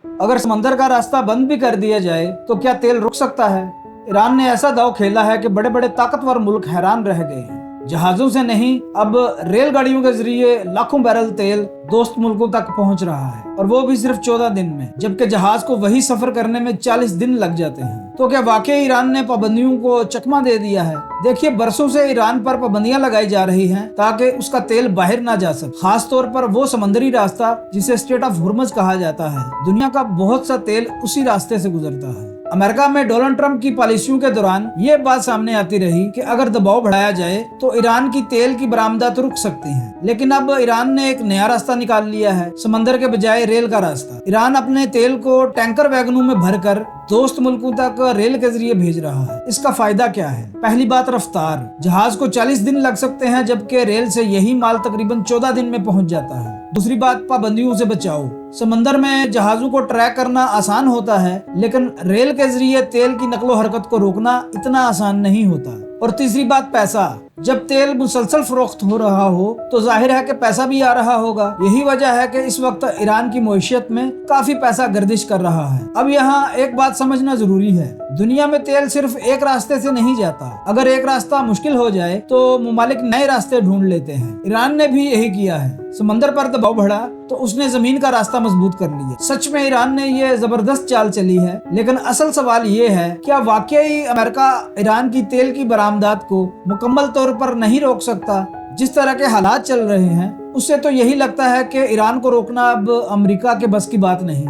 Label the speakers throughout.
Speaker 1: अगर समंदर का रास्ता बंद भी कर दिया जाए तो क्या तेल रुक सकता है? ईरान ने ऐसा दांव खेला है कि बड़े बड़े ताकतवर मुल्क हैरान रह गए हैं। जहाजों से नहीं, अब रेलगाड़ियों के जरिए लाखों बैरल तेल दोस्त मुल्कों तक पहुंच रहा है, और वो भी सिर्फ 14 दिन में, जबकि जहाज को वही सफर करने में 40 दिन लग जाते हैं। तो क्या वाकई ईरान ने पाबंदियों को चकमा दे दिया है? देखिए, बरसों से ईरान पर पाबंदियां लगाई जा रही हैं ताकि उसका तेल बाहर ना जा सके, खास तौर पर वो समंदरी रास्ता जिसे स्ट्रेट ऑफ हुर्मुज कहा जाता है। दुनिया का बहुत सा तेल उसी रास्ते से गुजरता है। अमेरिका में डोनाल्ड ट्रंप की पॉलिसियों के दौरान ये बात सामने आती रही कि अगर दबाव बढ़ाया जाए तो ईरान की तेल की बरामदात रुक सकती है, लेकिन अब ईरान ने एक नया रास्ता निकाल लिया है, समंदर के बजाय रेल का रास्ता। ईरान अपने तेल को टैंकर वैगनों में भरकर दोस्त मुल्कों तक रेल के जरिए भेज रहा है। इसका फायदा क्या है? पहली बात, रफ्तार। जहाज को 40 दिन लग सकते हैं, जबकि रेल से यही माल तकरीबन 14 दिन में पहुंच जाता है। दूसरी बात, पाबंदियों से बचाव। समंदर में जहाजों को ट्रैक करना आसान होता है, लेकिन रेल के जरिए तेल की नकलो हरकत को रोकना इतना आसान नहीं होता। और तीसरी बात, पैसा। जब तेल मुसलसल फरोख्त हो रहा हो तो जाहिर है कि पैसा भी आ रहा होगा। यही वजह है कि इस वक्त ईरान की मईशत में काफी पैसा गर्दिश कर रहा है। अब यहाँ एक बात समझना जरूरी है, दुनिया में तेल सिर्फ एक रास्ते से नहीं जाता। अगर एक रास्ता मुश्किल हो जाए तो मुमालिक नए रास्ते ढूंढ लेते हैं। ईरान ने भी यही किया है। समंदर पर दबाव बढ़ा तो उसने जमीन का रास्ता मजबूत कर लिया। सच में ईरान ने ये जबरदस्त चाल चली है, लेकिन असल सवाल ये है, क्या वाकई अमेरिका ईरान की तेल की बरामदात को मुकम्मल तौर पर नहीं रोक सकता? जिस तरह के हालात चल रहे हैं उससे तो यही लगता है कि ईरान को रोकना अब अमेरिका के बस की बात नहीं।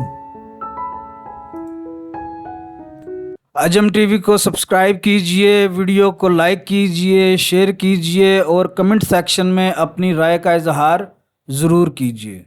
Speaker 1: अजम टीवी को सब्सक्राइब कीजिए, वीडियो को लाइक कीजिए, शेयर कीजिए और कमेंट सेक्शन में अपनी राय का इजहार ज़रूर कीजिए।